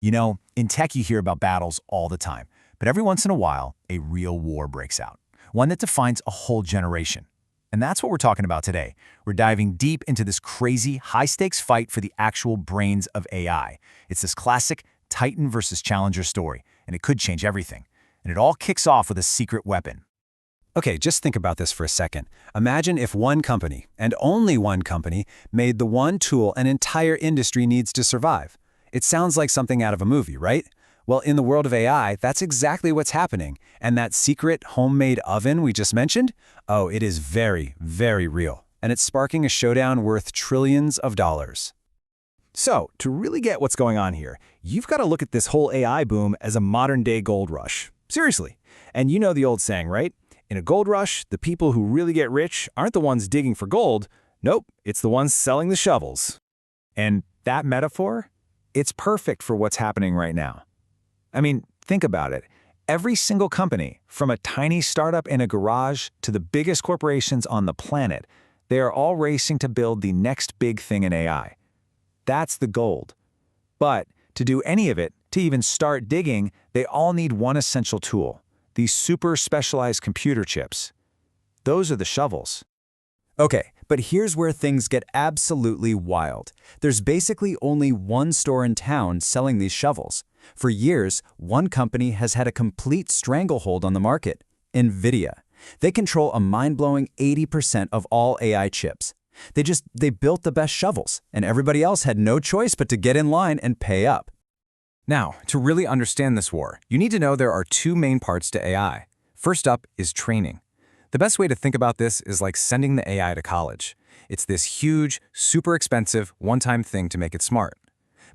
You know, in tech you hear about battles all the time, but every once in a while, a real war breaks out, one that defines a whole generation. And that's what we're talking about today. We're diving deep into this crazy, high-stakes fight for the actual brains of AI. It's this classic Titan versus Challenger story, and it could change everything. And it all kicks off with a secret weapon. Okay, just think about this for a second. Imagine if one company, and only one company, made the one tool an entire industry needs to survive. It sounds like something out of a movie, right? Well, in the world of AI, that's exactly what's happening. And that secret homemade oven we just mentioned? Oh, it is very, very real. And it's sparking a showdown worth trillions of dollars. So, to really get what's going on here, you've got to look at this whole AI boom as a modern-day gold rush. Seriously. And you know the old saying, right? In a gold rush, the people who really get rich aren't the ones digging for gold. Nope, it's the ones selling the shovels. And that metaphor? It's perfect for what's happening right now. I mean, think about it. Every single company, from a tiny startup in a garage to the biggest corporations on the planet, they are all racing to build the next big thing in AI. That's the gold. But to do any of it, to even start digging, they all need one essential tool, these super specialized computer chips. Those are the shovels. Okay, but here's where things get absolutely wild. There's basically only one store in town selling these shovels. For years, one company has had a complete stranglehold on the market, Nvidia. They control a mind-blowing 80% of all AI chips. They built the best shovels, and everybody else had no choice but to get in line and pay up. Now, to really understand this war, you need to know there are two main parts to AI. First up is training. The best way to think about this is like sending the AI to college. It's this huge, super expensive, one-time thing to make it smart.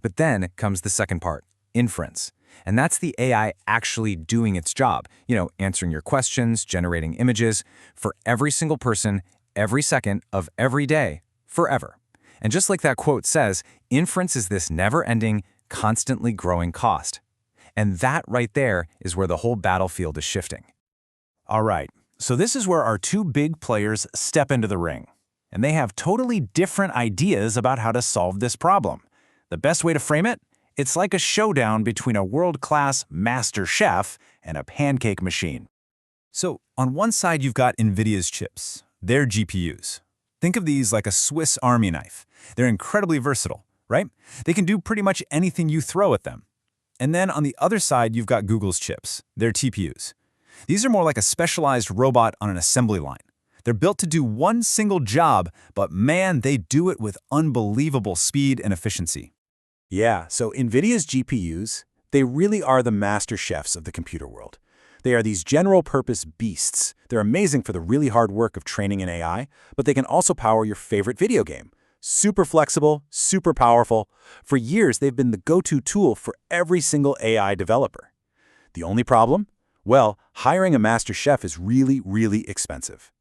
But then comes the second part, inference. And that's the AI actually doing its job, answering your questions, generating images, for every single person, every second of every day, forever. And just like that quote says, inference is this never-ending, constantly growing cost. And that right there is where the whole battlefield is shifting. All right, so this is where our two big players step into the ring. And they have totally different ideas about how to solve this problem. The best way to frame it? It's like a showdown between a world-class master chef and a pancake machine. So, on one side you've got Nvidia's chips, their GPUs. Think of these like a Swiss Army knife. They're incredibly versatile, right? They can do pretty much anything you throw at them. And then on the other side you've got Google's chips, their TPUs. These are more like a specialized robot on an assembly line. They're built to do one single job, but man, they do it with unbelievable speed and efficiency. Yeah, so Nvidia's GPUs, they really are the master chefs of the computer world. They are these general-purpose beasts. They're amazing for the really hard work of training an AI, but they can also power your favorite video game. Super flexible, super powerful. For years, they've been the go-to tool for every single AI developer. The only problem? Well, hiring a master chef is really, really expensive.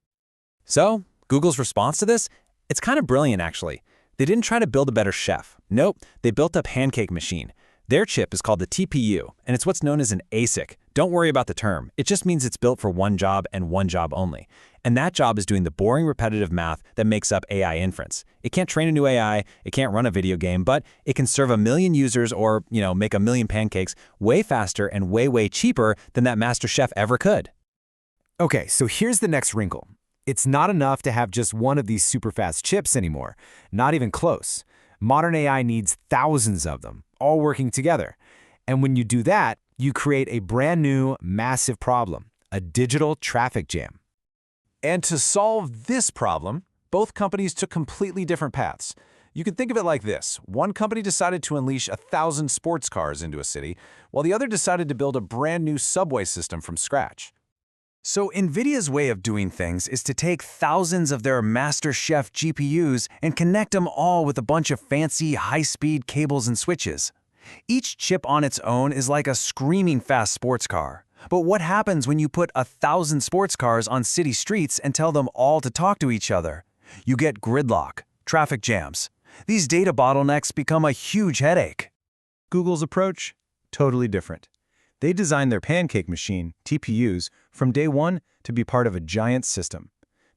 So, Google's response to this? It's kind of brilliant, actually. They didn't try to build a better chef. Nope, they built a pancake machine. Their chip is called the TPU, and it's what's known as an ASIC. Don't worry about the term. It just means it's built for one job and one job only. And that job is doing the boring, repetitive math that makes up AI inference. It can't train a new AI, it can't run a video game, but it can serve 1 million users or, make 1 million pancakes way faster and way, way cheaper than that master chef ever could. Okay, so here's the next wrinkle. It's not enough to have just one of these super fast chips anymore. Not even close. Modern AI needs thousands of them, all working together. And when you do that, you create a brand new, massive problem, a digital traffic jam. And to solve this problem, both companies took completely different paths. You can think of it like this. One company decided to unleash 1,000 sports cars into a city, while the other decided to build a brand new subway system from scratch. So Nvidia's way of doing things is to take thousands of their master chef GPUs and connect them all with a bunch of fancy high-speed cables and switches. Each chip on its own is like a screaming fast sports car. But what happens when you put 1,000 sports cars on city streets and tell them all to talk to each other? You get gridlock, traffic jams. These data bottlenecks become a huge headache. Google's approach? Totally different. They designed their pancake machine, TPUs, from day one to be part of a giant system.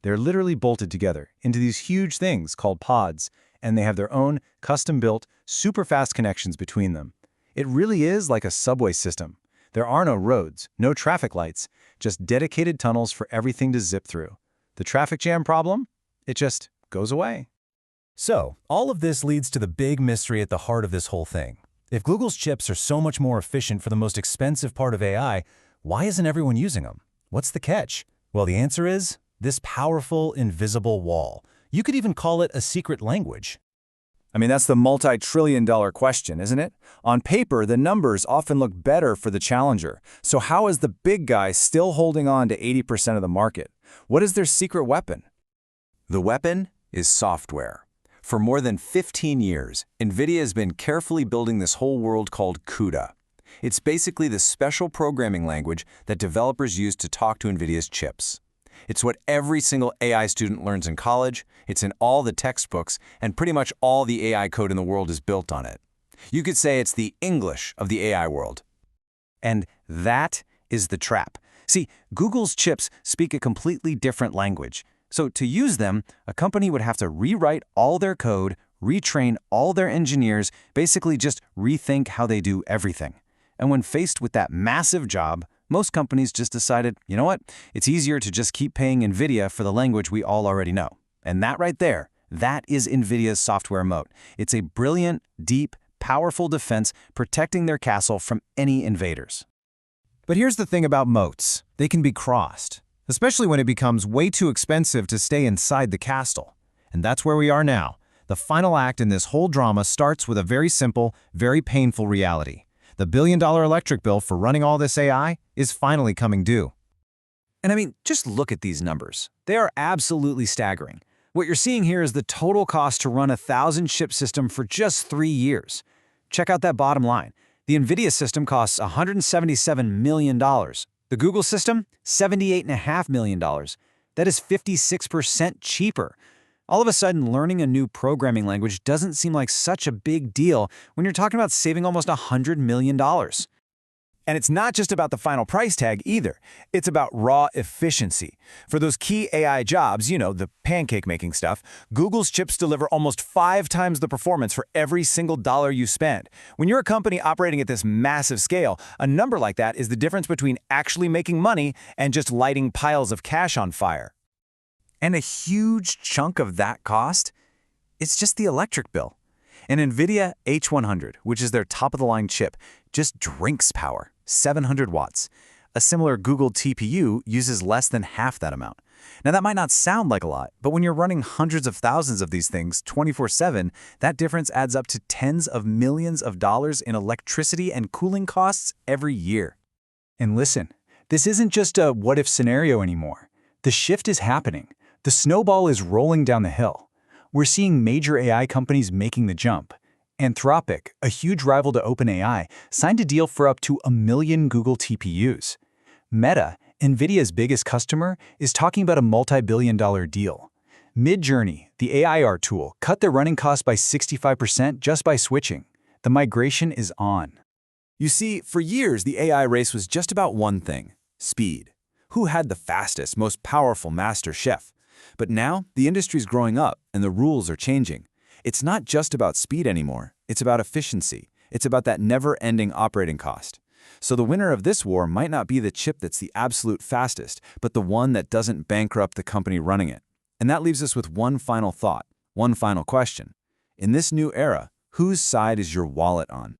They're literally bolted together into these huge things called pods, and they have their own custom-built, super-fast connections between them. It really is like a subway system. There are no roads, no traffic lights, just dedicated tunnels for everything to zip through. The traffic jam problem? It just goes away. So, all of this leads to the big mystery at the heart of this whole thing. If Google's chips are so much more efficient for the most expensive part of AI, why isn't everyone using them? What's the catch? Well, the answer is this powerful, invisible wall. You could even call it a secret language. I mean, that's the multi-trillion-dollar question, isn't it? On paper, the numbers often look better for the challenger. So how is the big guy still holding on to 80% of the market? What is their secret weapon? The weapon is software. For more than 15 years, Nvidia has been carefully building this whole world called CUDA. It's basically the special programming language that developers use to talk to Nvidia's chips. It's what every single AI student learns in college, it's in all the textbooks, and pretty much all the AI code in the world is built on it. You could say it's the English of the AI world. And that is the trap. See, Google's chips speak a completely different language. So to use them, a company would have to rewrite all their code, retrain all their engineers, basically just rethink how they do everything. And when faced with that massive job, most companies just decided, you know what, it's easier to just keep paying Nvidia for the language we all already know. And that right there, that is Nvidia's software moat. It's a brilliant, deep, powerful defense protecting their castle from any invaders. But here's the thing about moats. They can be crossed, especially when it becomes way too expensive to stay inside the castle. And that's where we are now. The final act in this whole drama starts with a very simple, very painful reality. The billion-dollar electric bill for running all this AI is finally coming due. And I mean, just look at these numbers. They are absolutely staggering. What you're seeing here is the total cost to run a 1,000-chip system for just 3 years. Check out that bottom line. The Nvidia system costs $177 million. The Google system, $78.5 million. That is 56% cheaper. All of a sudden, learning a new programming language doesn't seem like such a big deal when you're talking about saving almost $100 million. And it's not just about the final price tag either. It's about raw efficiency. For those key AI jobs, you know, the pancake-making stuff, Google's chips deliver almost 5 times the performance for every single dollar you spend. When you're a company operating at this massive scale, a number like that is the difference between actually making money and just lighting piles of cash on fire. And a huge chunk of that cost, it's just the electric bill. An Nvidia H100, which is their top-of-the-line chip, just drinks power, 700 watts. A similar Google TPU uses less than half that amount. Now, that might not sound like a lot, but when you're running hundreds of thousands of these things 24/7, that difference adds up to tens of millions of dollars in electricity and cooling costs every year. And listen, this isn't just a what-if scenario anymore. The shift is happening. The snowball is rolling down the hill. We're seeing major AI companies making the jump. Anthropic, a huge rival to OpenAI, signed a deal for up to 1 million Google TPUs. Meta, Nvidia's biggest customer, is talking about a multi-billion-dollar deal. Midjourney, the AI art tool, cut their running costs by 65% just by switching. The migration is on. You see, for years, the AI race was just about one thing: speed. Who had the fastest, most powerful master chef? But now, the industry's growing up, and the rules are changing. It's not just about speed anymore. It's about efficiency. It's about that never-ending operating cost. So the winner of this war might not be the chip that's the absolute fastest, but the one that doesn't bankrupt the company running it. And that leaves us with one final thought, one final question. In this new era, whose side is your wallet on?